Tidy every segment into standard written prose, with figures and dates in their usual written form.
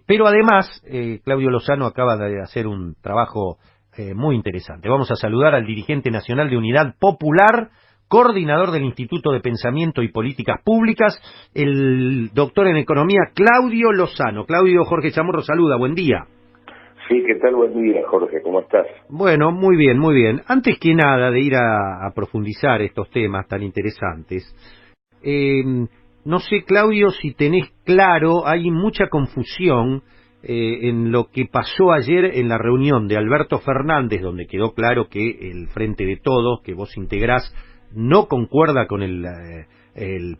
Pero además, Claudio Lozano acaba de hacer un trabajo muy interesante. Vamos a saludar al dirigente nacional de Unidad Popular, coordinador del Instituto de Pensamiento y Políticas Públicas, el doctor en Economía, Claudio Lozano. Claudio, Jorge Chamorro saluda, buen día. Sí, ¿qué tal? Buen día, Jorge, ¿cómo estás? Bueno, muy bien, muy bien. Antes que nada de ir a profundizar estos temas tan interesantes, eh, no sé, Claudio, si tenés claro, hay mucha confusión en lo que pasó ayer en la reunión de Alberto Fernández, donde quedó claro que el Frente de Todos, que vos integrás, no concuerda con el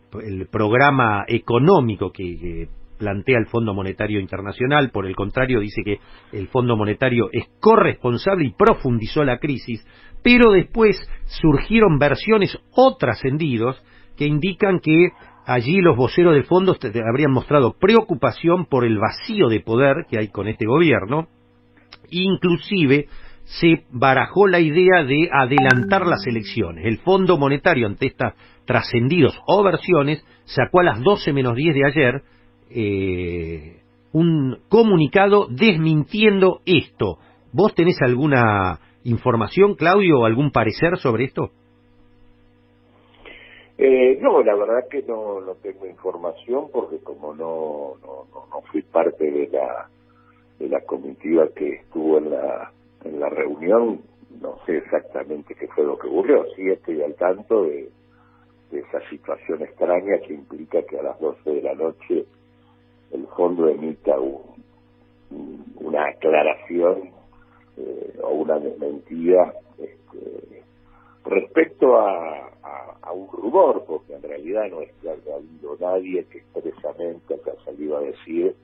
programa económico que plantea el Fondo Monetario Internacional. Por el contrario, dice que el Fondo Monetario es corresponsable y profundizó la crisis, pero después surgieron versiones o trascendidos que indican que allí los voceros del fondo habrían mostrado preocupación por el vacío de poder que hay con este gobierno. Inclusive se barajó la idea de adelantar las elecciones. El Fondo Monetario, ante estas trascendidos o versiones, sacó a las 12 menos 10 de ayer un comunicado desmintiendo esto. ¿Vos tenés alguna información, Claudio, o algún parecer sobre esto? No, la verdad que no tengo información porque como no fui parte de la comitiva que estuvo en la reunión, no sé exactamente qué fue lo que ocurrió. Sí estoy al tanto de esa situación extraña que implica que a las 12 de la noche el fondo emita una aclaración o una desmentida respecto a un rumor, porque en realidad no es que haya habido nadie que expresamente haya salido a decir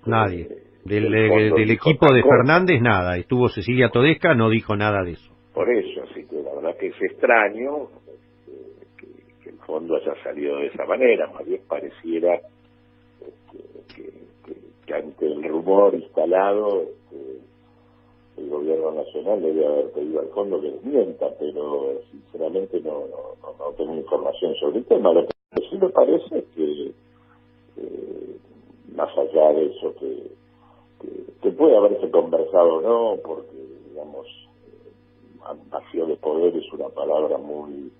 Nadie. el fondo Del dijo equipo tal de cosa. Fernández, nada. Estuvo Cecilia Todesca, no dijo nada de eso. Por eso, así que la verdad que es extraño que el fondo haya salido de esa manera. Más bien pareciera que ante el rumor instalado el gobierno nacional debe haber pedido al fondo que desmienta, pero sinceramente no tengo información sobre el tema. Lo que sí me parece es que más allá de eso que puede haberse conversado o no, porque digamos vacío de poder es una palabra muy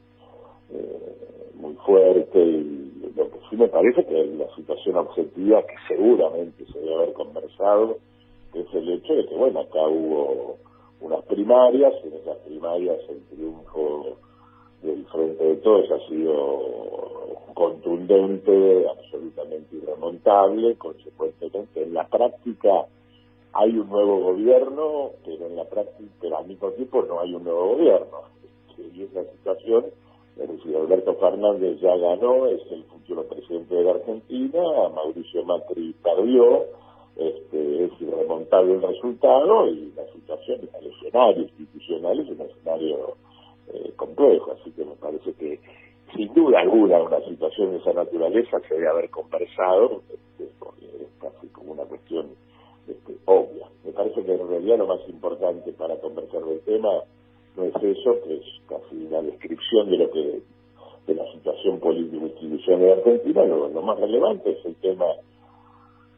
fuerte, y lo que sí me parece que la situación objetiva que seguramente se debe haber conversado es el hecho de que, bueno, acá hubo unas primarias, en esas primarias el triunfo del Frente de Todos ha sido contundente, absolutamente irremontable. Consecuentemente, en la práctica hay un nuevo gobierno, pero en la práctica, pero al mismo tiempo no hay un nuevo gobierno. Y es la situación, es decir, Alberto Fernández ya ganó, es el futuro presidente de la Argentina, Mauricio Macri perdió, es irremontable el resultado, y la situación, el escenario institucional es un escenario complejo, así que me parece que sin duda alguna una situación de esa naturaleza se debe haber conversado, porque es casi como una cuestión obvia. Me parece que en realidad lo más importante para conversar del tema no es eso, que es casi una descripción de la situación política institucional de Argentina. Lo más relevante es el tema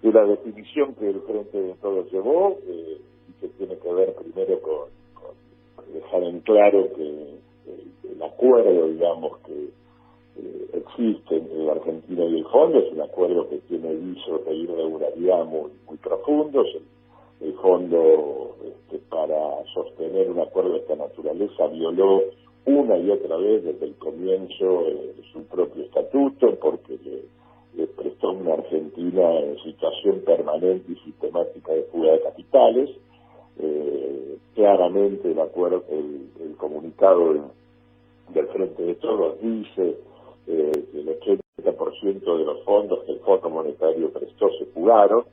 de la definición que el Frente de Todos llevó, y que tiene que ver primero con dejar en claro que el acuerdo, digamos, que existe entre la Argentina y el fondo es un acuerdo que tiene visos de irregularidad muy profundos. El fondo, para sostener un acuerdo de esta naturaleza, violó una y otra vez desde el comienzo su propio estatuto, porque le prestó una Argentina en situación permanente y sistemática de fuga de capitales. Claramente el comunicado del Frente de Todos dice que el 80% de los fondos que el Fondo Monetario prestó se fugaron,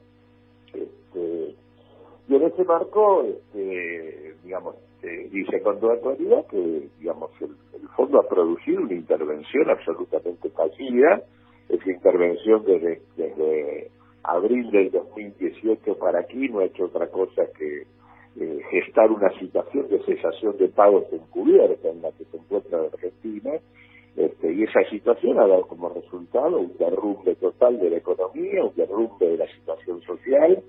y en ese marco, digamos, dice con toda claridad que, digamos, el fondo ha producido una intervención absolutamente fallida. Esa intervención desde abril del 2018 para aquí no ha hecho otra cosa que gestar una situación de cesación de pagos encubierta en la que se encuentra la Argentina, y esa situación ha dado como resultado un derrumbe total de la economía, un derrumbe de la situación social, presidencial,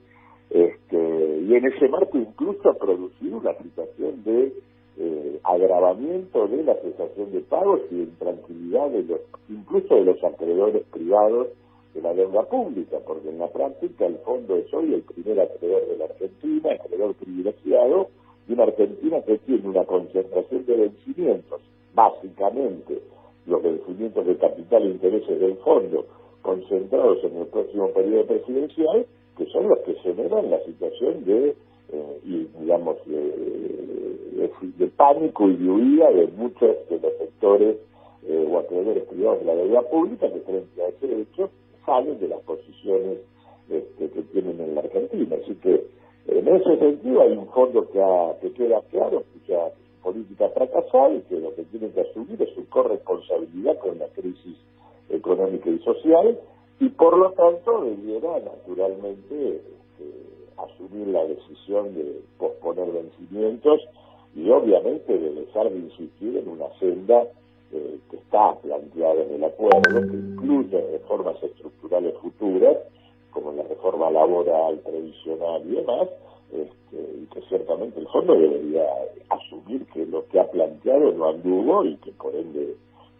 y en ese marco incluso ha producido una situación de agravamiento de la cesación de pagos y de intranquilidad incluso de los acreedores privados de la deuda pública, porque en la práctica el fondo es hoy el primer acreedor de la Argentina, acreedor privilegiado, de una Argentina que tiene una concentración de vencimientos, básicamente los vencimientos de capital e intereses del fondo, concentrados en el próximo periodo presidencial, que son los que generan la situación de pánico y de huida de muchos de los sectores o acreedores privados de la deuda pública, que frente a ese hecho salen de las posiciones que tienen en la Argentina. Así que en ese sentido hay un fondo que queda claro que ya política fracasada y que lo que tiene que asumir es su corresponsabilidad con la crisis económica y social, y por lo tanto debiera naturalmente asumir la decisión de posponer vencimientos y obviamente de dejar de insistir en una senda que está planteada en el acuerdo, que incluye reformas estructurales futuras, como la reforma laboral, previsional y demás, y que ciertamente el fondo debería asumir que lo que ha planteado no anduvo y que por ende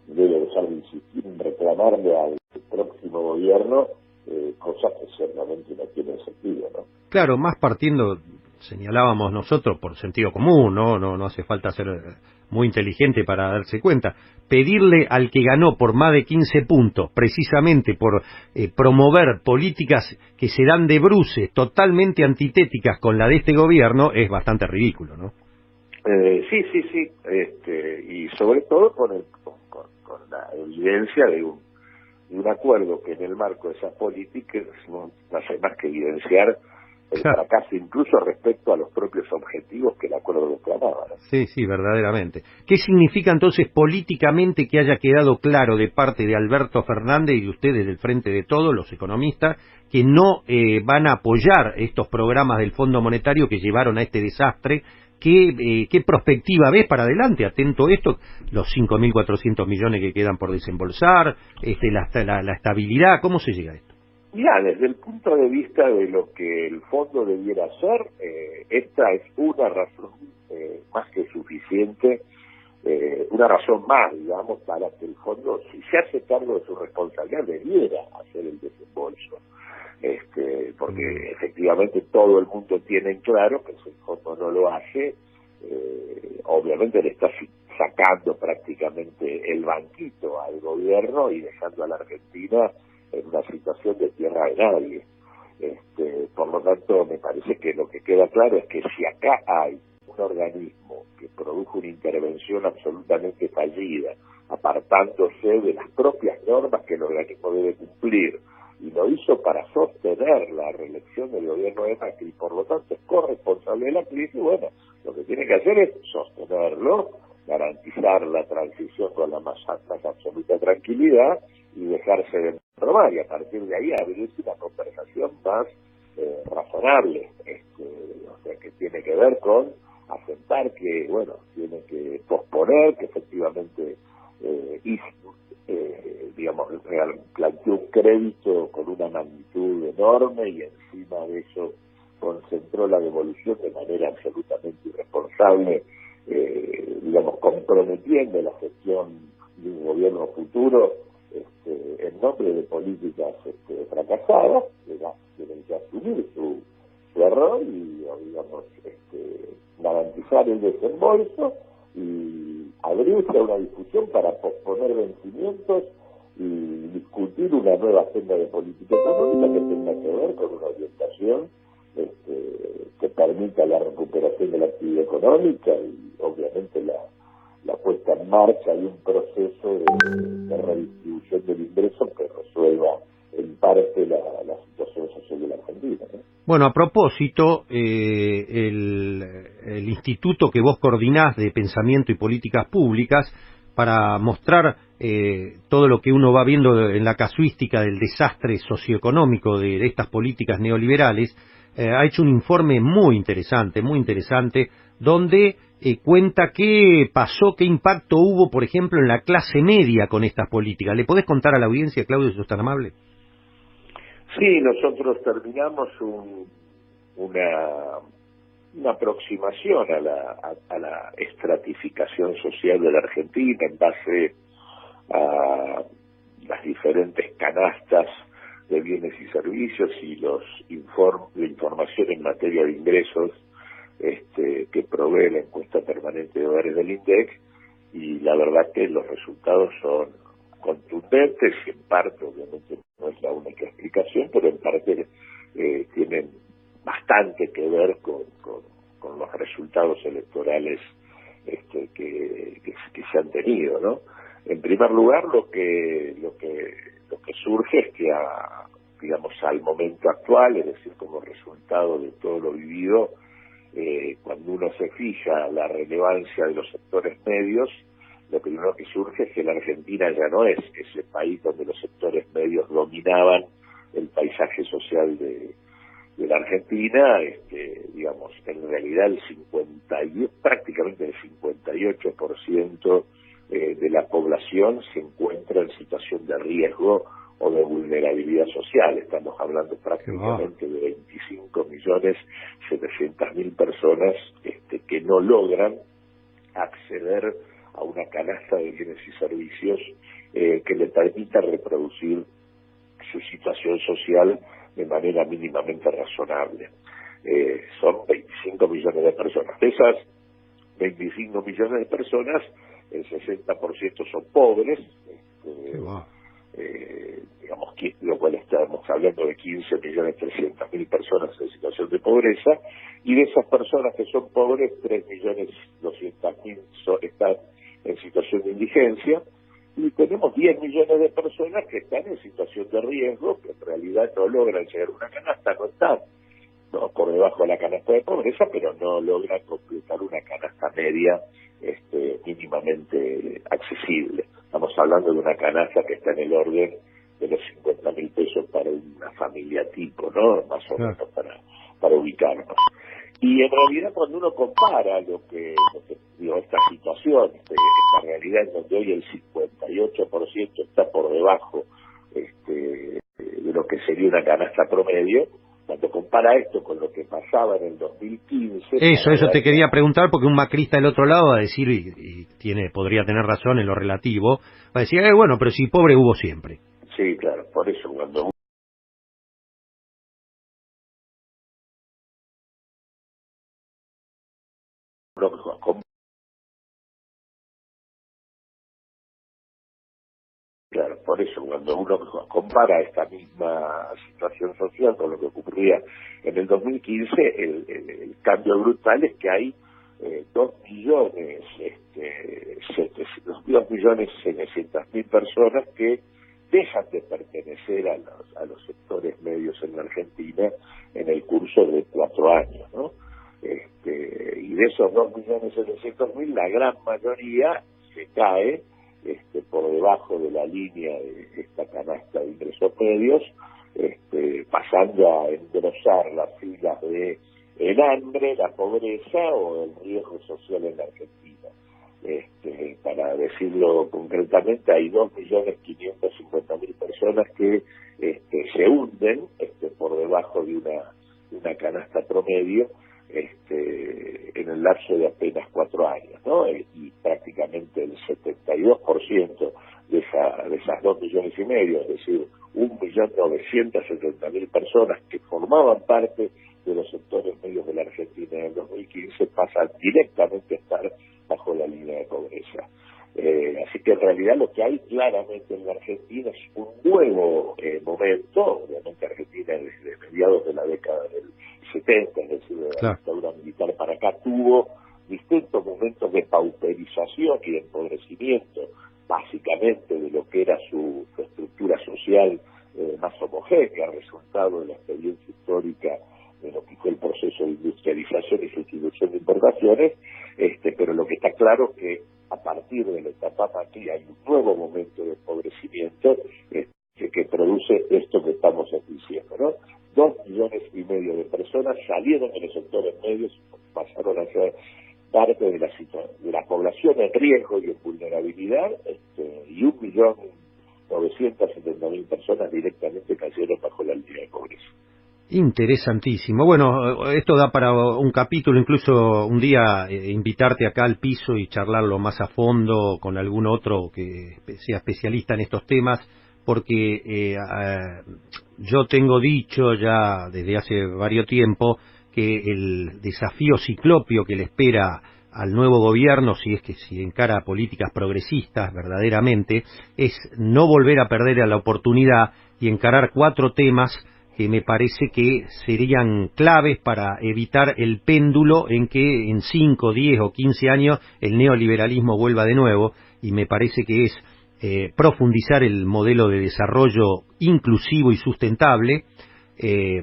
debe dejar de insistir en reclamarle al próximo gobierno cosas que ciertamente no tienen sentido, ¿no? Claro, más partiendo, señalábamos nosotros, por sentido común, no hace falta ser muy inteligente para darse cuenta, pedirle al que ganó por más de 15 puntos, precisamente por promover políticas que se dan de bruces totalmente antitéticas con la de este gobierno, es bastante ridículo, ¿no? Sí, y sobre todo con la evidencia de un acuerdo que en el marco de esas políticas no hace más que evidenciar el fracaso incluso respecto a los propios objetivos que el acuerdo reclamaba, ¿no? Sí, verdaderamente. ¿Qué significa entonces políticamente que haya quedado claro de parte de Alberto Fernández y de ustedes del Frente de Todos, los economistas, que no van a apoyar estos programas del Fondo Monetario que llevaron a este desastre? ¿Qué perspectiva ves para adelante? Atento a esto, los 5.400 millones que quedan por desembolsar, la estabilidad, ¿cómo se llega a esto? Ya, desde el punto de vista de lo que el fondo debiera hacer, esta es una razón más que suficiente, una razón más, digamos, para que el fondo, si se hace cargo de su responsabilidad, debiera hacer el desembolso. Porque efectivamente todo el mundo tiene en claro que si el fondo no lo hace, obviamente le está sacando prácticamente el banquito al gobierno y dejando a la Argentina en una situación de tierra de nadie. Por lo tanto, me parece que lo que queda claro es que si acá hay un organismo que produjo una intervención absolutamente fallida, apartándose de las propias normas que el organismo debe cumplir, y lo hizo para sostener la reelección del gobierno de Macri, y por lo tanto es corresponsable de la crisis, bueno, lo que tiene que hacer es sostenerlo, garantizar la transición con la más absoluta tranquilidad y dejarse de robar, y a partir de ahí abrirse una conversación más razonable, o sea, que tiene que ver con aceptar que, bueno, tiene que posponer, que efectivamente planteó un crédito con una magnitud enorme y encima de eso concentró la devolución de manera absolutamente irresponsable, comprometiendo la gestión de un gobierno futuro en nombre de políticas fracasadas. Tienen que asumir su error y, garantizar el desembolso y abrirse a una discusión para posponer vencimientos y discutir una nueva agenda de política económica que tenga que ver con una orientación que permita la recuperación de la actividad económica y obviamente la puesta en marcha de un proceso de redistribución del ingreso que resuelva en parte la situación social de la Argentina, ¿no? Bueno, a propósito, el instituto que vos coordinás de Pensamiento y Políticas Públicas, para mostrar todo lo que uno va viendo en la casuística del desastre socioeconómico de estas políticas neoliberales, ha hecho un informe muy interesante, donde cuenta qué pasó, qué impacto hubo, por ejemplo, en la clase media con estas políticas. ¿Le podés contar a la audiencia, Claudio, si sos tan amable? Sí, nosotros terminamos una, una aproximación a la estratificación social de la Argentina en base a las diferentes canastas de bienes y servicios y la información en materia de ingresos que provee la encuesta permanente de hogares del INDEC, y la verdad que los resultados son contundentes, y en parte obviamente no es la única explicación, pero en parte tienen bastante que ver con los resultados electorales que se han tenido, ¿no? En primer lugar, lo que surge es que digamos al momento actual, es decir, como resultado de todo lo vivido, cuando uno se fija la relevancia de los sectores medios, lo primero que surge es que la Argentina ya no es ese país donde los sectores medios dominaban el paisaje social de la Argentina. Digamos, en realidad prácticamente el 58% de la población se encuentra en situación de riesgo o de vulnerabilidad social. Estamos hablando prácticamente de 25.700.000 personas que no logran acceder a una canasta de bienes y servicios que le permita reproducir su situación social de manera mínimamente razonable. Son 25 millones de personas. De esas 25 millones de personas, el 60% son pobres, digamos, lo cual estamos hablando de 15.300.000 personas en situación de pobreza, y de esas personas que son pobres, 3.200.000 están en situación de indigencia, y tenemos 10 millones de personas que están en situación de riesgo, que en realidad no logran llegar a una canasta, no están por debajo de la canasta de pobreza, pero no logran completar una canasta media mínimamente accesible. Estamos hablando de una canasta que está en el orden de los 50.000 pesos para una familia tipo, ¿no? Más o menos para ubicarnos. Y en realidad cuando uno compara esta situación, esta realidad en donde hoy el 58% está por debajo de lo que sería una canasta promedio, cuando compara esto con lo que pasaba en el 2015... Eso te quería preguntar, porque un macrista del otro lado va a decir, podría tener razón en lo relativo, va a decir, bueno, pero si pobre hubo siempre. Sí, claro, por eso cuando uno compara esta misma situación social con lo que ocurría en el 2015, el cambio brutal es que hay 2.700.000 personas que dejan de pertenecer a los sectores medios en la Argentina en el curso de 4 años, ¿no? Y de esos 2.700.000, la gran mayoría se cae por debajo de la línea de esta canasta de ingresos medios, pasando a engrosar las filas de el hambre, la pobreza o el riesgo social en la Argentina. Para decirlo concretamente, hay 2.550.000 personas que se hunden por debajo de una canasta promedio en el lapso de apenas 4 años, ¿no? Y prácticamente el 72% de esas 2,5 millones, es decir, 1.970.000 personas que formaban parte de los sectores medios de la Argentina en el 2015 pasan directamente a estar bajo la línea de pobreza. Así que en realidad lo que hay claramente en la Argentina es un nuevo momento. Obviamente Argentina desde mediados de la década del 70, es decir, de la dictadura militar para acá, tuvo distintos momentos de pauperización y de empobrecimiento, básicamente de lo que era su estructura social más homogénea, resultado de la experiencia histórica de lo que fue el proceso de industrialización y sustitución de importaciones, pero lo que está claro es que a partir de la etapa aquí hay un nuevo momento de empobrecimiento que produce esto que estamos diciendo, ¿no? 2,5 millones de personas salieron de los sectores medios, pasaron a ser parte de la población en riesgo y en vulnerabilidad, y 1,5 970.000 personas directamente cayeron bajo la línea de pobreza. Interesantísimo. Bueno, esto da para un capítulo, incluso un día invitarte acá al piso y charlarlo más a fondo con algún otro que sea especialista en estos temas, porque yo tengo dicho ya desde hace varios tiempo que el desafío ciclópeo que le espera al nuevo gobierno, si encara políticas progresistas verdaderamente, es no volver a perder a la oportunidad y encarar 4 temas que me parece que serían claves para evitar el péndulo en que en 5, 10 o 15 años el neoliberalismo vuelva de nuevo, y me parece que es profundizar el modelo de desarrollo inclusivo y sustentable,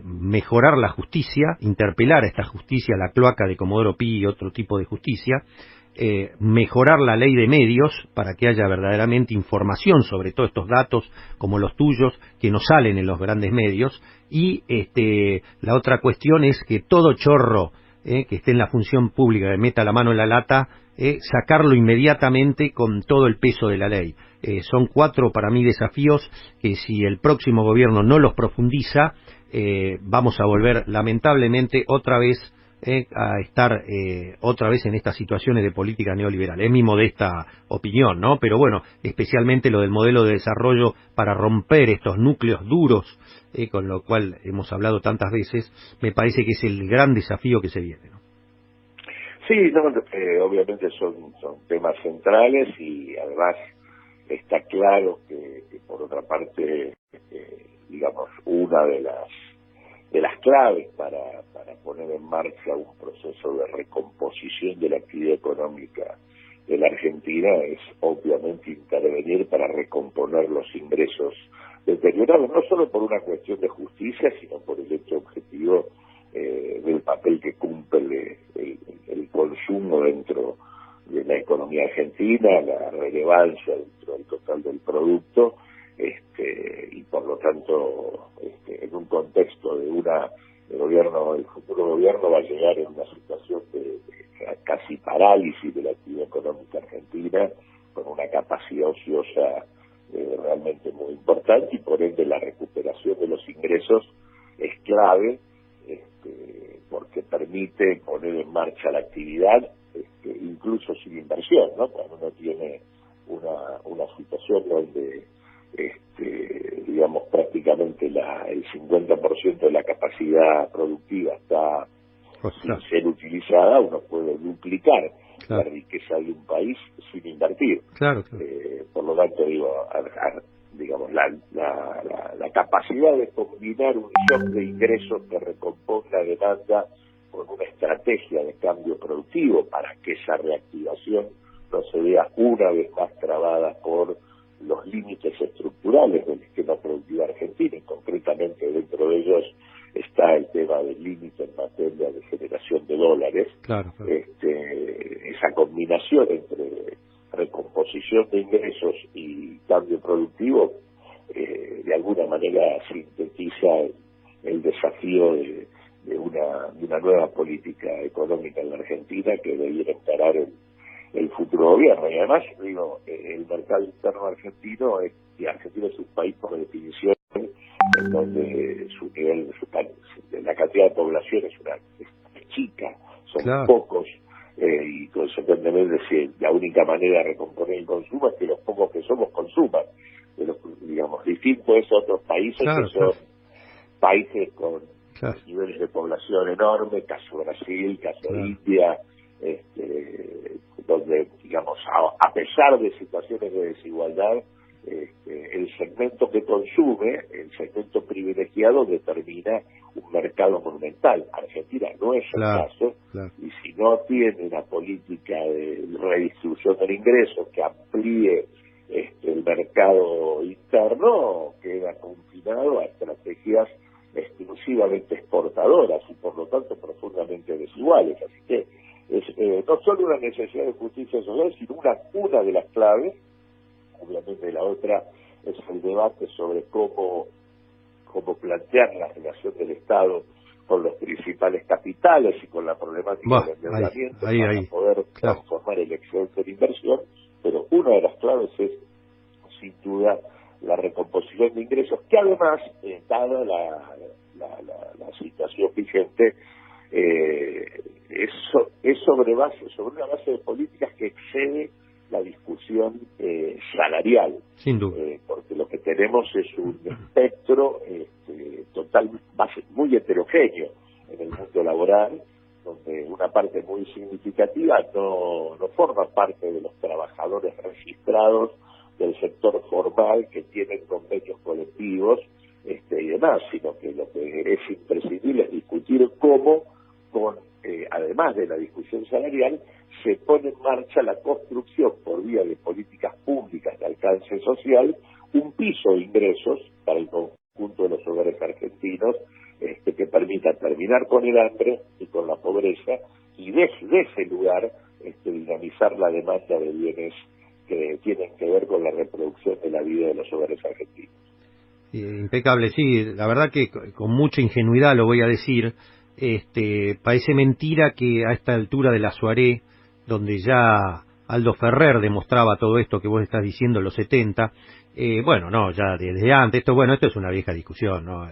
mejorar la justicia, interpelar a esta justicia, la cloaca de Comodoro Pi y otro tipo de justicia, mejorar la ley de medios para que haya verdaderamente información sobre todos estos datos como los tuyos que no salen en los grandes medios, y la otra cuestión es que todo chorro que esté en la función pública, que meta la mano en la lata, sacarlo inmediatamente con todo el peso de la ley. Son 4 para mí desafíos que si el próximo gobierno no los profundiza, vamos a volver lamentablemente otra vez a estar otra vez en estas situaciones de política neoliberal. Es mi modesta opinión, ¿no? Pero bueno, especialmente lo del modelo de desarrollo para romper estos núcleos duros, con lo cual hemos hablado tantas veces, me parece que es el gran desafío que se viene, ¿no? Sí, no, obviamente son temas centrales, y además está claro que por otra parte, digamos, una de las claves para poner en marcha un proceso de recomposición de la actividad económica de la Argentina es obviamente intervenir para recomponer los ingresos deteriorados, no solo por una cuestión de justicia, sino por el hecho objetivo del papel que cumple el consumo dentro de la economía argentina, la relevancia dentro del total del producto, y por lo tanto en un contexto de el futuro gobierno va a llegar en una situación de casi parálisis de la actividad económica argentina, con una capacidad ociosa realmente muy importante, y por ende la recuperación de los ingresos es clave, porque permite poner en marcha la actividad, incluso sin inversión, ¿no? Cuando uno tiene una situación donde digamos prácticamente el 50% de la capacidad productiva está sin ser utilizada, uno puede duplicar la riqueza de un país sin invertir. Claro. Por lo tanto, digamos, la capacidad de combinar un shock de ingresos que recomponga la demanda con una estrategia de cambio productivo para que esa reactivación no se vea una vez más trabada por los límites estructurales del esquema productivo argentino, y concretamente dentro de ellos está el tema del límite en materia de generación de dólares. Claro. Esa combinación entre recomposición de ingresos y cambio productivo de alguna manera sintetiza el desafío de una nueva política económica en la Argentina que debiera encarar el futuro gobierno. Y además, el mercado interno argentino es un país por definición en donde su nivel, la cantidad de población es chica, son pocos, y consecuentemente la única manera de recomponer el consumo es que los pocos que somos consuman. Digamos, distinto es a otros países que son países con niveles de población enormes, caso Brasil, caso India, donde, digamos, a pesar de situaciones de desigualdad, el segmento que consume, el segmento privilegiado, determina un mercado monumental. Argentina no es el caso, y si no tiene una política de redistribución del ingreso que amplíe el mercado interno, queda confinado a estrategias exclusivamente exportadoras y por lo tanto profundamente desiguales. Así que es no solo una necesidad de justicia social, sino una de las claves. Obviamente la otra es el debate sobre cómo plantear la relación del Estado con los principales capitales y con la problemática del endeudamiento para poder transformar el excedente de inversión, pero una de las claves es sin duda la recomposición de ingresos, que además, dada la situación vigente, es sobre una base de políticas que excede la discusión salarial. Sin duda. Porque lo que tenemos es un espectro muy heterogéneo en el mundo laboral, donde una parte muy significativa no forma parte de los trabajadores registrados del sector formal que tienen convenios colectivos y demás, sino que lo que es imprescindible es discutir cómo, además de la discusión salarial, se pone en marcha la construcción por vía de políticas públicas de alcance social, un piso de ingresos para el conjunto de los hogares argentinos que permita terminar con el hambre y con la pobreza, y desde ese lugar dinamizar la demanda de bienes que tienen que ver con la reproducción de la vida de los hogares argentinos. Impecable, sí, la verdad que con mucha ingenuidad lo voy a decir, parece mentira que a esta altura de la soirée, donde ya Aldo Ferrer demostraba todo esto que vos estás diciendo en los 70, ya desde antes, esto es una vieja discusión, ¿no?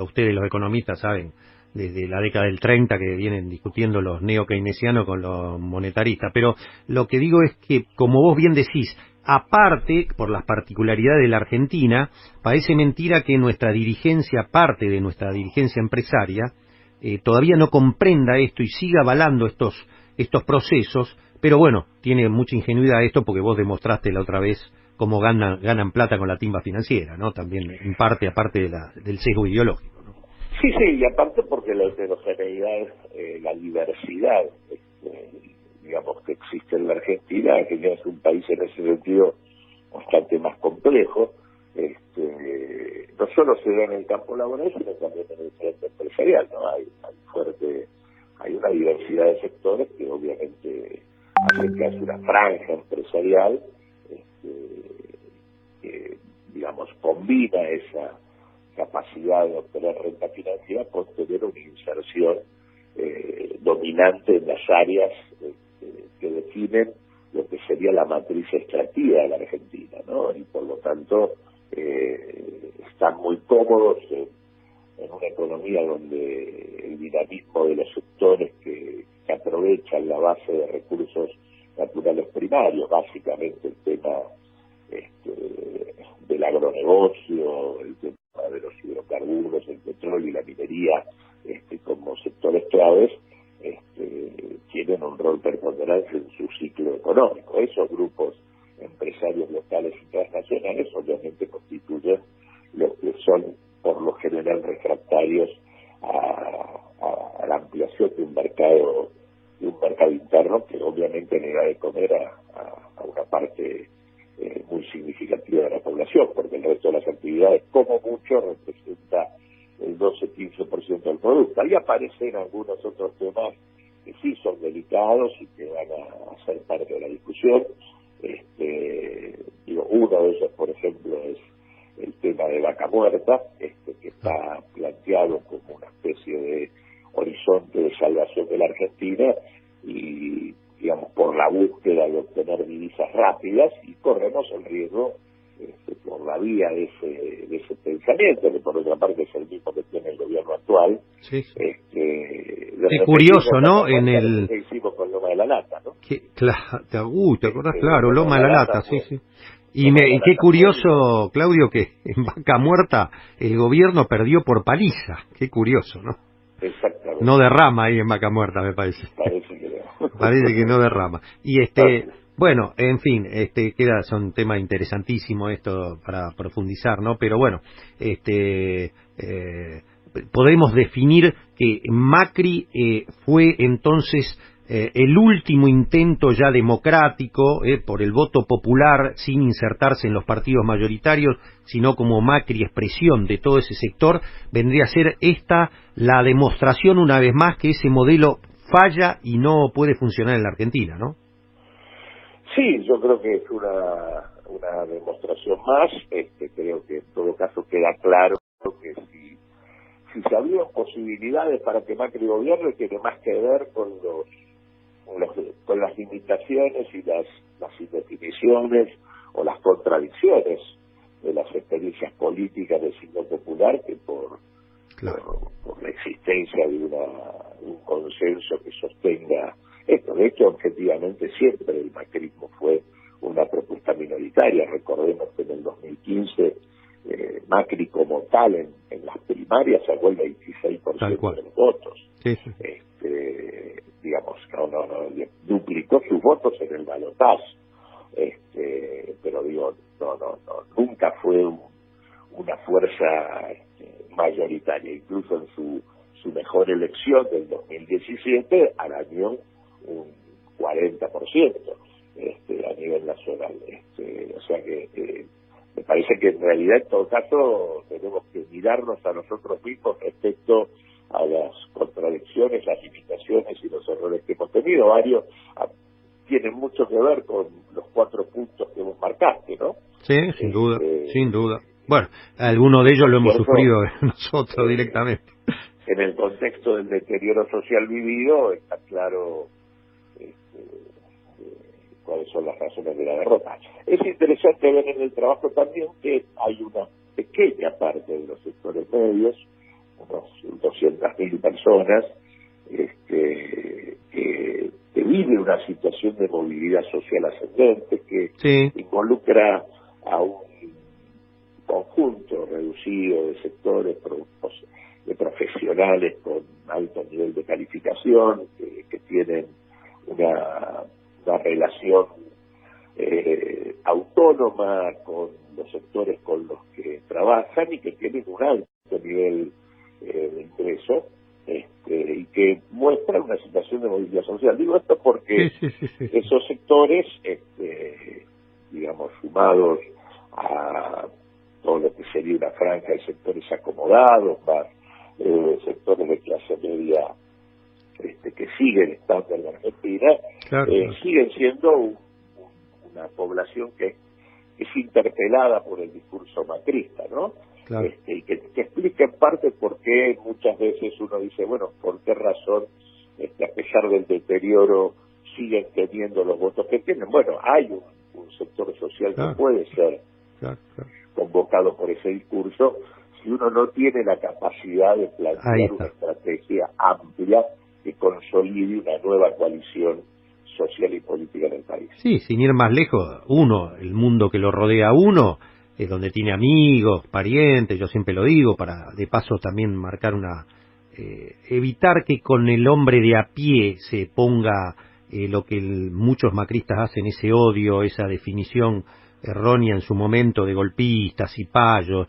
Ustedes los economistas saben, desde la década del 30 que vienen discutiendo los neo-keynesianos con los monetaristas, pero lo que digo es que, como vos bien decís, aparte, por las particularidades de la Argentina, parece mentira que nuestra dirigencia, parte de nuestra dirigencia empresaria, todavía no comprenda esto y siga avalando estos procesos, pero bueno, tiene mucha ingenuidad esto porque vos demostraste la otra vez cómo ganan plata con la timba financiera, ¿no? También, en parte, aparte del sesgo ideológico, ¿no? Sí, y aparte porque la heterogeneidad, la diversidad, digamos, que existe en la Argentina, que ya es un país en ese sentido bastante más complejo, no solo se da en el campo laboral, sino también en el frente empresarial, ¿no? Hay una diversidad de sectores que obviamente hace que haya una franja empresarial que, digamos, combina esa capacidad de obtener renta financiera con tener una inserción dominante en las áreas que definen lo que sería la matriz extractiva de la Argentina, ¿no? Y por lo tanto están muy cómodos en una economía donde el dinamismo de los sectores que aprovechan la base de recursos naturales primarios, básicamente el tema del agronegocio, el tema de los hidrocarburos, el petróleo y la minería como sectores claves, tienen un rol preponderante en su ciclo económico. Esos grupos empresarios locales y transnacionales obviamente constituyen lo que son por lo general refractarios a la ampliación de un mercado interno que obviamente le da de comer a una parte muy significativa de la población, porque el resto de las actividades como mucho representa el 12-15% del producto. Ahí aparecen algunos otros temas que sí son delicados y que van a ser parte de la discusión. Uno de ellos, por ejemplo, es el tema de Vaca Muerta, que está planteado como una especie de horizonte de salvación de la Argentina y, digamos, por la búsqueda de obtener divisas rápidas, y corremos el riesgo por la vía de ese pensamiento, que por otra parte es el mismo que tiene el gobierno actual. Sí. Qué curioso, ¿no? En el que hicimos con Loma de la Lata, ¿no? ¿Te acordás? Claro, Loma de la Lata, sí. Y qué curioso, Claudio, que en Vaca Muerta el gobierno perdió por paliza. Qué curioso, ¿no? Exactamente. No derrama ahí en Vaca Muerta, me parece. Parece que no. Parece que no derrama. Y bueno, en fin, son temas interesantísimos esto para profundizar, ¿no? Pero bueno, podemos definir que Macri fue entonces el último intento ya democrático por el voto popular, sin insertarse en los partidos mayoritarios, sino como Macri expresión de todo ese sector. Vendría a ser esta la demostración una vez más que ese modelo falla y no puede funcionar en la Argentina, ¿no? Sí, yo creo que es una demostración más. Creo que en todo caso queda claro que si se abrieron posibilidades para que Macri gobierne, tiene más que ver con las limitaciones y las indefiniciones o las contradicciones de las experiencias políticas del signo popular que por la existencia de un consenso que sostenga esto. De hecho, objetivamente siempre el macrismo fue una propuesta minoritaria. Recordemos que en el 2015 Macri como tal en las primarias sacó el 26% de los votos. Sí, sí. Digamos, duplicó sus votos en el balotaje. Pero digo, nunca fue una fuerza mayoritaria. Incluso en su mejor elección del 2017 arañó un 40% a nivel nacional. O sea que me parece que en realidad en todo caso tenemos que mirarnos a nosotros mismos respecto a las contradicciones, las limitaciones y los errores que hemos tenido. Varios tienen mucho que ver con los 4 puntos que vos marcaste, ¿no? Sí, sin duda, sin duda. Bueno, algunos de ellos lo hemos sufrido nosotros directamente. En el contexto del deterioro social vivido está claro cuáles son las razones de la derrota. Es interesante ver en el trabajo también que hay una pequeña parte de los sectores medios, unos 200.000 personas, que vive una situación de movilidad social ascendente, que involucra a un conjunto reducido de sectores de profesionales con alto nivel de calificación, que tienen una relación autónoma con los sectores con los que trabajan y que tienen un alto nivel de ingreso, y que muestran una situación de movilidad social. Digo esto porque esos sectores, digamos, sumados a todo lo que sería una franja de sectores acomodados, más sectores de clase media que siguen estando en la Argentina, siguen siendo una población que es interpelada por el discurso macrista, ¿no? Claro. Y que explica en parte por qué muchas veces uno dice, bueno, ¿por qué razón, a pesar del deterioro, siguen teniendo los votos que tienen? Bueno, hay un sector social que puede ser convocado por ese discurso si uno no tiene la capacidad de plantear una estrategia amplia que consolide una nueva coalición social y política en el país. Sí, sin ir más lejos, el mundo que lo rodea a uno, es donde tiene amigos, parientes, yo siempre lo digo, para de paso también marcar evitar que con el hombre de a pie se ponga lo que muchos macristas hacen, ese odio, esa definición errónea en su momento de golpistas y payos.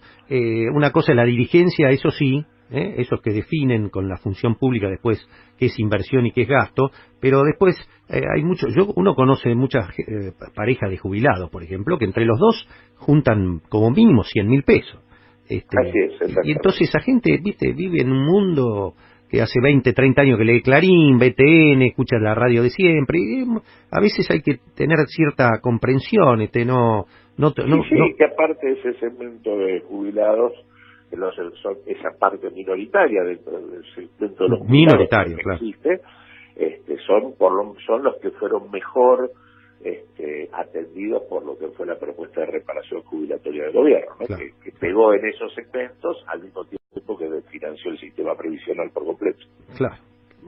Una cosa es la dirigencia, eso sí, esos que definen con la función pública después qué es inversión y qué es gasto, pero después hay uno conoce muchas parejas de jubilados, por ejemplo, que entre los dos juntan como mínimo 100.000 pesos. Así es, y entonces esa gente, vive en un mundo que hace 20, 30 años que lee Clarín, BTN, escucha la radio de siempre, y a veces hay que tener cierta comprensión, que aparte de ese segmento de jubilados, son esa parte minoritaria dentro de los minoritarios que existe, son los que fueron mejor atendidos por lo que fue la propuesta de reparación jubilatoria del gobierno, ¿no? Que pegó en esos segmentos al mismo tiempo que financió el sistema previsional por completo. Claro.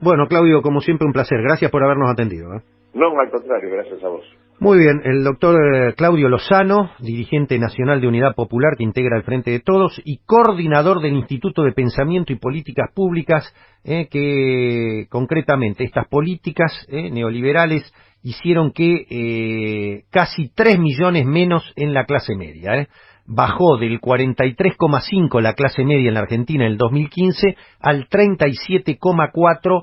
Bueno, Claudio, como siempre un placer. Gracias por habernos atendido. No, al contrario, gracias a vos. Muy bien, el doctor Claudio Lozano, dirigente nacional de Unidad Popular que integra el Frente de Todos y coordinador del Instituto de Pensamiento y Políticas Públicas, que concretamente estas políticas neoliberales hicieron que casi 3 millones menos en la clase media. Bajó del 43,5 la clase media en la Argentina en el 2015 al 37,4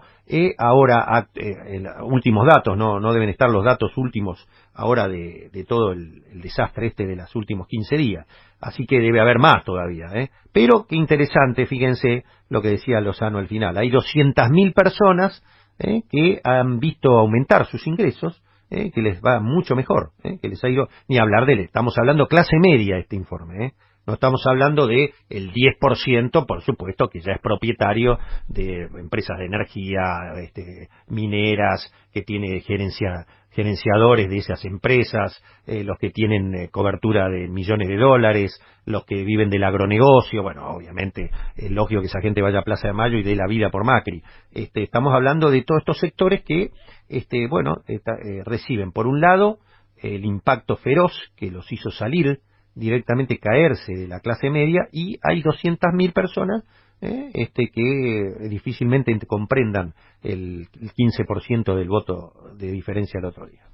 ahora, en últimos datos, no deben estar los datos últimos ahora de todo el desastre de los últimos 15 días, así que debe haber más todavía, pero qué interesante, fíjense lo que decía Lozano al final, hay 200.000 personas que han visto aumentar sus ingresos, que les va mucho mejor, que les ha ido, ni hablar estamos hablando clase media este informe, No estamos hablando de el 10%, por supuesto, que ya es propietario de empresas de energía, mineras, que tiene gerenciadores de esas empresas, los que tienen cobertura de millones de dólares, los que viven del agronegocio. Bueno, obviamente es lógico que esa gente vaya a Plaza de Mayo y dé la vida por Macri. Estamos hablando de todos estos sectores que, reciben, por un lado, el impacto feroz que los hizo salir directamente, caerse de la clase media, y hay 200.000 personas que difícilmente comprendan el 15% del voto de diferencia el otro día.